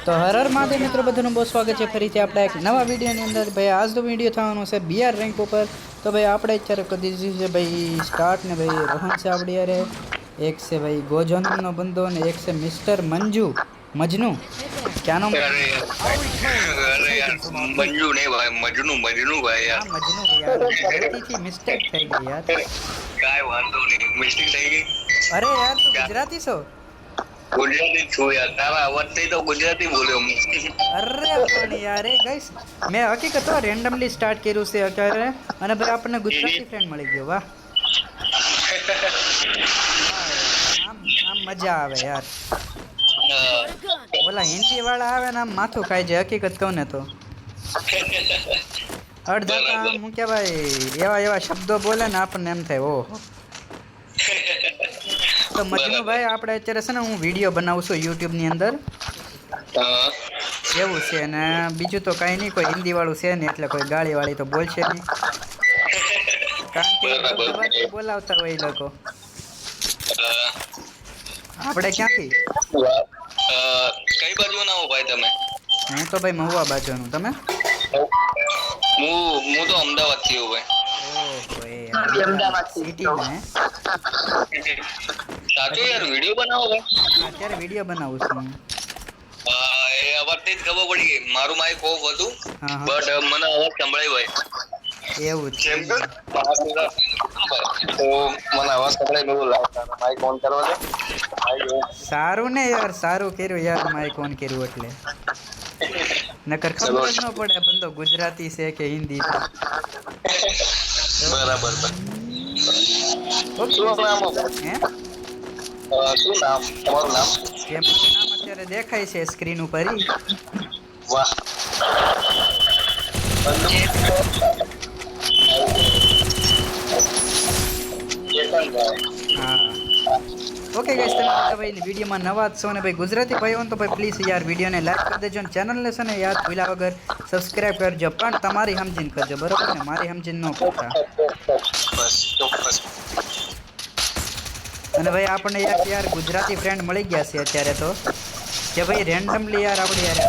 તો હર હર મહાદેવ મિત્રો, બધાનું બહુ સ્વાગત છે ફરીથી આપણા એક નવા વિડીયોની અંદર. ભાઈ આજનો વિડીયો થવાનો છે બીઆર રેન્ક ઉપર. તો ભાઈ આપણે અત્યારે કરી દીધું છે ભાઈ સ્ટાર્ટ ને ભાઈ રોહન છે આપણી યારે, એક છે ભાઈ ગોજોનનો બંદો અને એક છે મિસ્ટર મજનુ ક્યાંનો અરે યાર મંજુ નહીં ભાઈ, મજનુ ભાઈ યાર. હા મજનુ યાર, ગલતીથી મિસ્ટેક થઈ ગઈ યાર. કાઈ વાંધો નહીં, મિસ્ટેક થઈ ગઈ. અરે યાર તું ગુજરાતી છો? ગુજરાતી છું યાર, તારા અવાજથી તો ગુજરાતી બોલ્યો હું. અરે પણ યાર એ ગાઈસ, મેં હકીકત રેન્ડમલી સ્ટાર્ટ કર્યું છે અત્યારે અને ભાઈ આપણને ગુજરાતી ફ્રેન્ડ મળી ગયો. વાહ આમ આમ મજા આવે યાર. ઓલા હિન્દી વાળા આવે ને આમ માથું ખાઈ જાય, હકીકત કહું ને તો. અડધા આમ શું કહેવાય, એવા એવા શબ્દો બોલે ને આપણને એમ થાય ઓહો. તો મજનુભાઈ આપણે અત્યારે છે ને હું વિડીયો બનાવું છું યુટ્યુબની અંદર, એવું છે. અને બીજું તો કાંઈ નહીં, કોઈ હિન્દી વાળું છે નહીં એટલે કોઈ ગાળી વાળી તો બોલશે નહીં, કારણ કે દબાદબાથી બોલાવતા હોય એ લોકો. આપણે ક્યાંથી? કઈ બાજુ ના હો ભાઈ તમે? હું તો ભાઈ મહુવા બાજુનું. તમે? હું તો અમદાવાદ થી હું ભાઈ. ઓહો એ અમદાવાદ સિટીમાં સાચું યાર, વિડિયો બનાવો ભાઈ? અત્યારે વિડીયો બનાવું છું હું. એ અવાજથી જ ખબર પડી ગઈ. મારું માઇક ઓફ હતું હા હા, બટ મને અવાજ સંભળાય ભાઈ. એવું છે. તો મને અવાજ સંભળાય નતો, લાવતા માઇક ઓન કરવા દે. સારું ને યાર, સારું કર્યું યાર માઇક ઓન કર્યું એટલે. નકર ખબર જ ન પડે બંદો ગુજરાતી છે કે હિન્દી છે. બરાબર. ઓકે. શું નામ હે? શું નામ તમારું નામ? કેમ નામ અત્યારે દેખાય છે સ્ક્રીન ઉપર. વાહ. હા ઓકે ગાઈસ, તમે ભાઈ વિડીયોમાં નવા જ છો ને ભાઈ ગુજરાતી ભાઈઓ તો ભાઈ પ્લીઝ યાર વિડીયોને લાઈક કરી દેજો અને ચેનલને છે ને યાદ ભૂલ્યા વગર સબસ્ક્રાઇબ કરજો, પણ તમારી સમજીને કરજો, બરોબર ને? મારી સમજીને ન કરતા. ચોક્કસ. અને ભાઈ આપણને યાર ગુજરાતી ફ્રેન્ડ મળી ગયા છે અત્યારે તો, કે ભાઈ રેન્ડમલી યાર આપણે યાર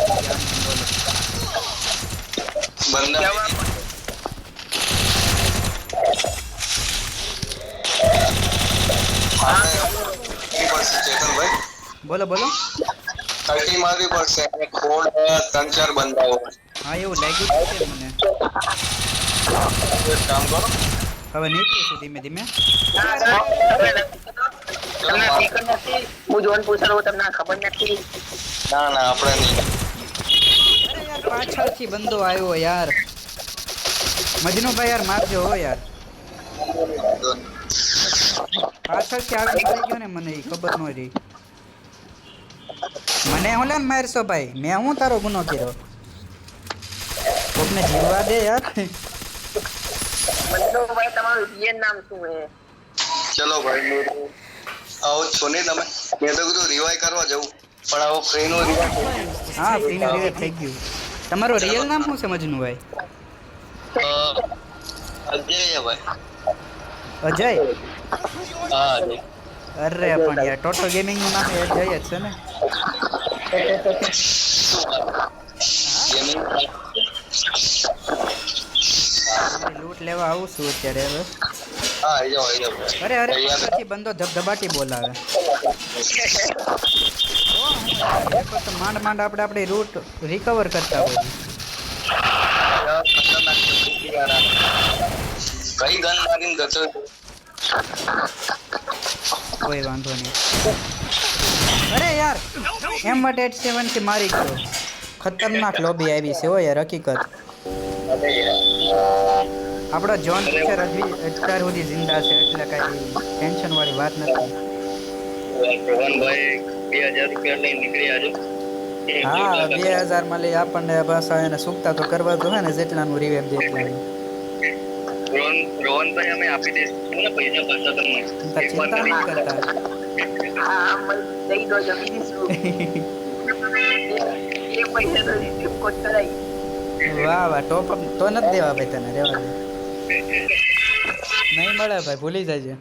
બોલો બોલો. 30 મારવી પડશે અને ખોડ 3-4 બંધાવો. હા એવું લાગ્યું છે મને. એક કામ કરો, હવે નીકળું છું ધીમે ધીમે. હું જોન પૂછાડું, તમને ખબર નથી? ના આપણે નહીં. અરે યાર પાછળથી બંદો આવ્યો યાર. મજનુભાઈ યાર મારજો હો યાર. પાછળથી આવી મળી ગયો ને, મને એ ખબર ન રહી. મને ઓલા ને મારશો ભાઈ, મેં હું તારો ગુનો કર્યો? કોકને જીવવા દે યાર. મજનુભાઈ તમારું રિયલ નામ શું છે? ચલો ભાઈ, આવો છો ને તમે? મેં તો કીધું રિવાઈ કરવા જવું, પણ આવો ફ્રી નો રિવાઈ. હા ફ્રીનો રિવાઇવ થઈ ગયું. તમારું રિયલ નામ શું છે મજનુભાઈ? અજય ભાઈ. અજય? હા અજય. અરે પણ યાર ટોટલ ગેમિંગ નું નામ અજય જ છે ને? લૂટ લેવા આવું છું અત્યારે હવે. હા આવી જાઓ. અરે પાછળથી બંદો ધબધબાટી બોલાવે. તો માંડ આપણે આપણી રૂટ રિકવર કરતા હોય. કઈ ગન મારીને ગતો? કોઈ વાંધો નહીં. અરે યાર M187 થી મારી ગયો. ખતરનાક લોબી આવી છે હો યાર, હકીકત. આપણો જોન પિક્ચર અત્યાર સુધી જિંદા છે એટલે કઈ ટેન્શન વાળી વાત નથી. રોહનભાઈ 2000 રૂપિયા લઈને નીકળ્યા છો? હા 2000 માં લઈ આપણને પાછા એને સુકતા તો કરવા તો હે ને, જેટલાનું રિવેપ દે એટલાનું. રોહનભાઈ અમે આપી દઈશું ને પૈસા પાછા તમને. ચિંતા નહીં કરતા. હા દઈ દો જમી દઈશું. એ પૈસા તો રિસીવ કોટ કરાઈ. વાહ ટોપ અપ તો નથી દેવા ભાઈ, તને રેવા દે. નહીં મળે ભાઈ, ભૂલી જાય.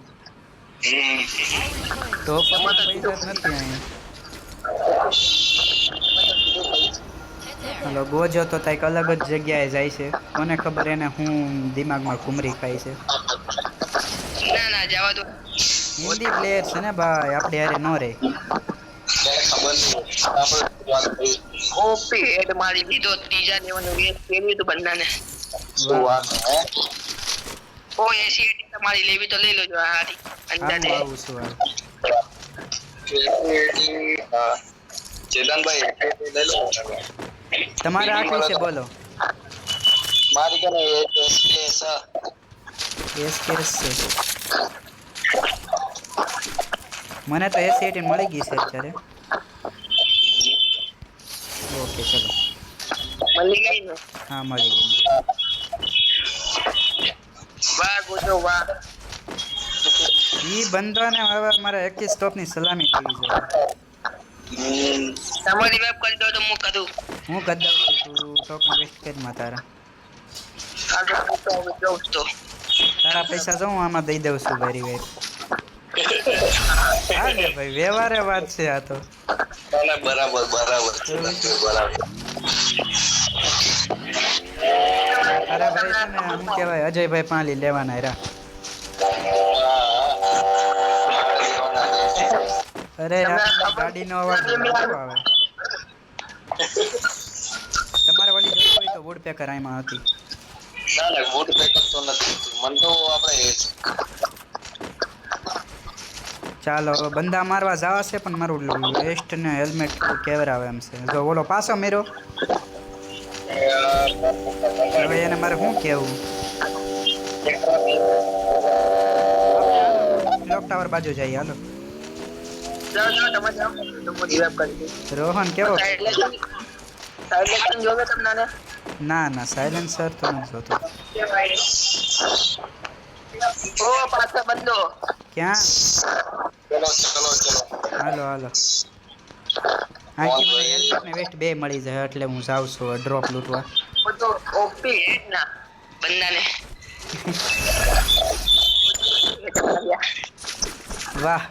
ટોપ અપ પૈસા જ નથી અહીંયા. હાલો ગોજો તો કંઈક અલગ જ જગ્યાએ જાય છે, કોને ખબર એને હું દિમાગમાં ઘુમરી ખાય છે. ના ના જવા દો. હિન્દી પ્લેયર છે ને ભાઈ, આપણે યારે નો રે. એને ખબર નહીં આપણે વાત કરી. ઓપી હેડ મારી દીધો ત્રીજા લેવલનો રેસ કેવી તો બંદાને. શું વાત હે? ઓ 80 તમારી લેવી તો લઈ લેજો આ હારી અંદાજે. હું આવું છું હાલ. હા ચેતનભાઈ લઈ લો. તમારે આખી છે બોલો. મારી કને એક એસકેએસ એસકેએસ છે. મને તો S18 મળી ગઈ છે અત્યારે. ઓકે ચલો. મળી ગઈ ને. હા મળી ગઈ. વાહ ગોજો વાહ. ઈ બંદોને હવે મારે 21 સ્ટોપની સલામી દેવી છે. તમારી વેબ કરી દો તો હું કરું. હું કરી દઉં છું, તું ટોકન વેસ્ટ કરી માં તારા. આ તો જોઉં તો તારા પૈસા જો હું આમાં દઈ દઉં છું વેરી વેરી. હા લે ભાઈ વ્યવહારે વાત છે આ તો. બરાબર બરાબર બરાબર. અરે ભાઈ છે ને શું કહેવાય અજયભાઈ પાલી લેવાના રા. અરે યાર ગાડીનો અવાજ કેવો આવે. તમારે વળી જોઈ હોય તો વુડપેકર આમાં હતી. ના ના વુડ પેકઅપ તો નથી મન તો આપણે ચાલો હવે બંદા મારવા જવા છે પણ મારું વેસ્ટ ને હેલ્મેટ કેવરાવે એમ છે. જો ઓલો પાછો મેરો હવે એને મારે શું કેવું. ક્લોક ટાવર બાજુ જઈએ હાલો. જાઓ જાઓ તમે જાઓ તો હું રિવાઇવ કરી દઉં. રોહન કેવો. સાઇલેન્સર જોવે તમને. ના ના સાયલેન્સર તો નથી જોતો. ઓ પાછા બંદો. ક્યાં. ચલો ચલો ચલો હાલો હાલો. આથી મને હેલ્મેટ ને વેસ્ટ બે મળી જાય એટલે હું જાઉં છું ડ્રોપ લૂટવા. તો ઓપી હેડ ના બંદાને. વાહ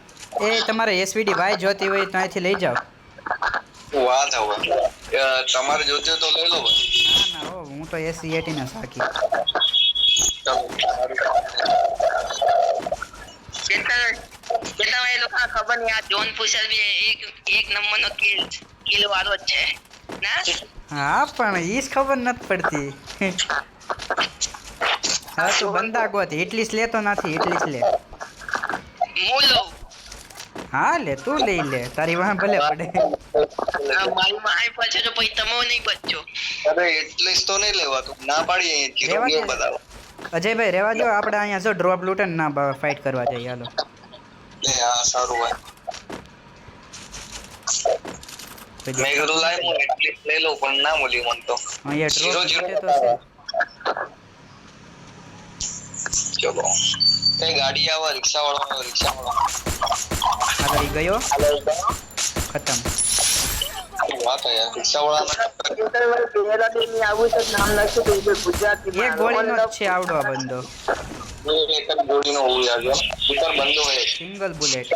એ તમારે એસવીડી વાય જોતી હોય તો અહીંથી લઈ જાઓ. વાત હવે તમારે જોતી હોય તો લઈ લો ભાઈ. ના ના હો હું તો S18 ને સાકી. કેટલા એ લોકો ખબર નહીં આ જોન પુશર બી એક નંબરનો કિલ વાળો જ છે ના. હા પણ ઈ જ ખબર નથી પડતી. હા તું બંદા ગોત એટલીસ લેતો નથી એટલીસ લે. મૂલો હા લે તું લઈ લે તારી વાહ ભલે પડે. મારી માં આઈ પછી તો પછી તમે નહીં બચજો. અરે એટલીસ્ટ તો નહીં લેવાતું ના પાડીએ લેવા દે. બતાવો અજયભાઈ રહેવા દો આપણે અહીંયા જો ડ્રોપ લૂટન ના ફાઇટ કરવા જઈએ હાલો. એ હા સારું ભાઈ. મેં કીધું લાય હું એટલીસ્ટ લઈ લઉં પણ ના મળી મન તો. અહીંયા ડ્રોપ લૂટે તો છે. ચલો કઈ ગાડી આવે રિક્ષા વાળો આગળ ઈ ગયો ખતમ. વાત યાર રિક્ષા વાળા એક ગોળીનો જ છે આવડો આ બંદો. એક જ ગોળીનો હોવું યાર ઉપર બંધો હોય સિંગલ બુલેટ.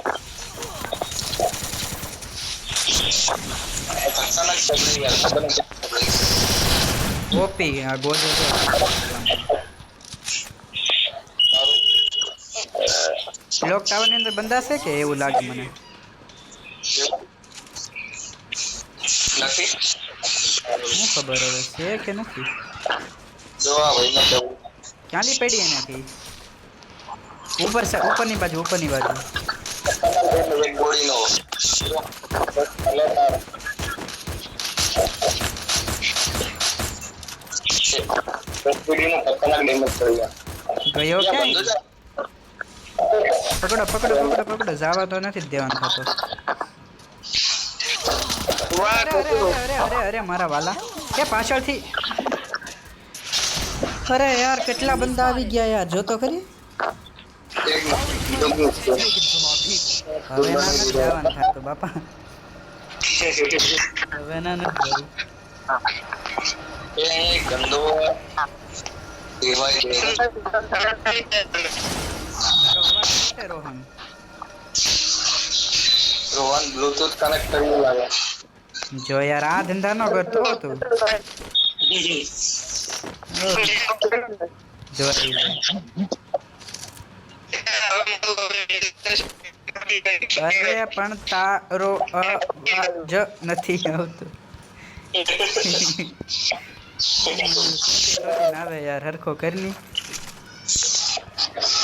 અચાનક પકડી યાર ખબર નહીં ઓપી આ ગોજો છે. ક્લોક ટાવર ની અંદર બંધા છે કે એવું લાગે મને. નથી શું ખબર હવે છે કે નથી. જો આ ભાઈ ને જવું ક્યાંથી પડી એને કઈ ઉપર છે ઉપરની બાજુ એક ગોળીનો ખતરનાક ડેમેજ કરી ગયો ક્યાં. પકડો જવા તો નથી જ દેવાનો થતો. અરે મારા વાલા કે પાછળથી. અરે યાર કેટલા બંદા આવી ગયા યાર જો તો ખરી. હવે ના નથી જવાનું થતું બાપા. હવે ના નથી જવું. એ ગંદો દેવાય દે રોહન રોહન બ્લૂટૂથ કનેક્ટ કરી લાગે. જો યાર આ ધંધા નો કરતો તું જો અરે પણ તારો અવાજ નથી આવતો આવે યાર હરખો કરની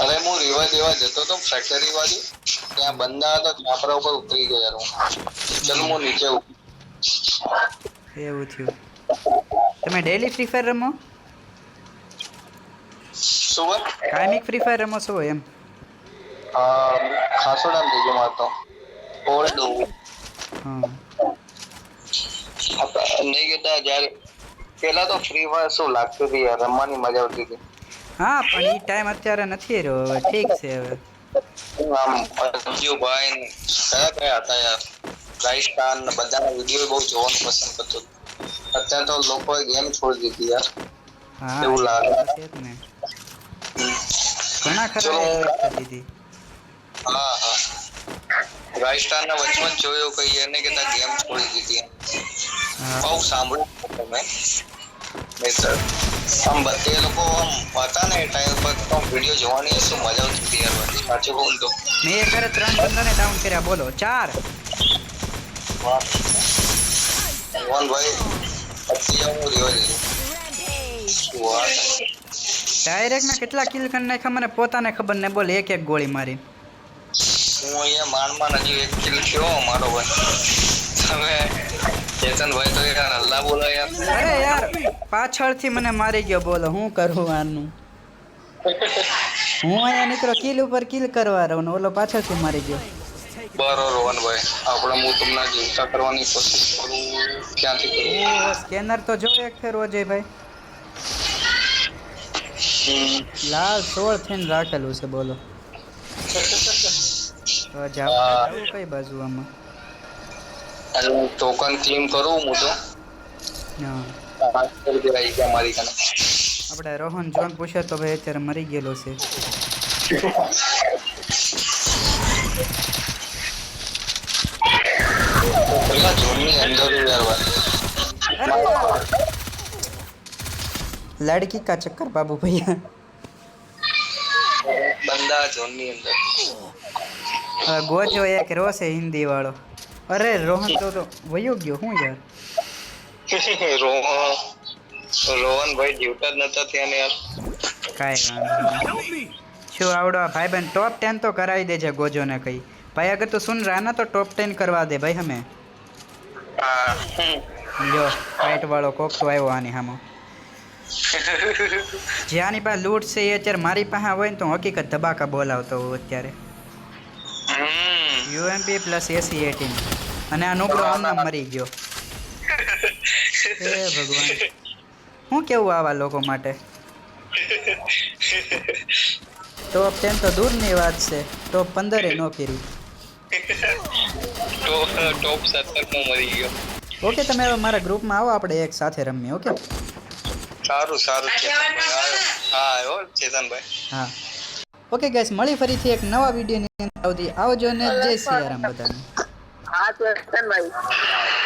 અરે હું રીવા દેવા જતો તો ફેક્ટરી બાજુ ત્યાં બંદા હતા છાપરા ઉપર ઉતરી ગયો યાર હું ચલો હું નીચે એવું થયું તમે ડેલી ફ્રી ફાયર રમો શું કાયમિક ફ્રી ફાયર રમો છો એમ ખાસો ટાઈમ થઈ ગયો મારતો ઓલ્ડ હા નહીં કહેતા જ્યારે પેલા તો ફ્રી ફાયર શું લાગતું હતું યાર રમવાની મજા આવતી હતી હા પણ એ ટાઈમ અત્યારે નથી રહ્યો હવે ઠીક છે હવે આમ ભાઈ કયા કયા હતા યાર રાજસ્થાન બધાના વિડીયો બહુ જોવાનું પસંદ કરતો અત્યારે તો લોકોએ ગેમ છોડી દીધી યાર હા એવું લાગે છે જ ને ઘણા ખરા દીધી હા હા રાજસ્થાનના વચમાં જોયો કે એને કહેતા ગેમ છોડી દીધી બહુ સાંભળ્યું તમે આમ બધે લોકો આમ હતા ને ટાઈમ પર તો વિડીયો જોવાની શું મજા આવતી હતી યાર સાચું કહું તો મેં એક ઘરે 3 બંદાને ડાઉન કર્યા બોલો 4 ભાઈ પછી હું રેવા દીધું ડાયરેક્ટ ના કેટલા કિલ કરી નાખ્યા મને પોતાને ખબર ને બોલ એક એક ગોળી મારી હું અહીંયા માંડમાં હજી એક કિલ થયો મારો ભાઈ હવે ચેતનભાઈ તો યાર અલ્લાહ બોલો યાર અરે યાર પાછળથી મને મારી ગયો બોલો હું કરું આનું હું અહીંયા નીકળો કિલ ઉપર કિલ કરવા રહું ને ઓલો પાછળથી મારી ગયો બરોબર રોહનભાઈ આપણે હું તમને જીવતા કરવાની કોશિશ કરું ક્યાંથી કરું સ્કેનર તો જો એક ફેર અજયભાઈ લાલ 16 થઈને રાખેલું છે બોલો જાવ કઈ બાજુ આમાં ટોકન ક્લેમ કરું હું તો હા મારી કને આપણે રોહન જોન પૂછે તો ભાઈ અત્યારે મરી ગયેલો છે પેલા ઝોનની અંદર યાર लड़की का चक्कर बाबू भैया બંદા ઝોનની અંદર गोजो एक रो से हिंदी वालो अरे रोहन तो वयो गयो હું યાર રોહન ભાઈ જીવતા જ નતા ત્યાં ને યાર કાઈ વાંધો શું આવડો ભાઈબંધ ટોપ 10 તો કરાવી દેજે ગોજો ને કઈ ભાઈ अगर तू सुन रहा ना तो टॉप 10 करवा दे भाई हमें जो फाइट वालो कोक तो आयो आनी हमो જ્યાંની પાસે લૂટ છે એ અત્યારે મારી પાસે હોય ને તો હકીકત ધબાકા બોલાવતો હું અત્યારે યુએમપી પ્લસ AC-18 અને આ નોબડો આમનામ મરી ગયો હે ભગવાન હું કેવું આવા લોકો માટે ટોપ 10 તો દૂરની વાત છે ટોપ 15 એ નો કરી ટોપ 17 માં મરી ગયો ઓકે તમે હવે મારા ગ્રુપમાં આવો આપણે એક સાથે રમીએ ઓકે સારું હા આવ્યો ચેતનભાઈ હા ઓકે ગાઈસ મળી ફરીથી એક નવા વિડીયોની અંદર આવજો ને જય સિયારામ બધાને હા ચેતનભાઈ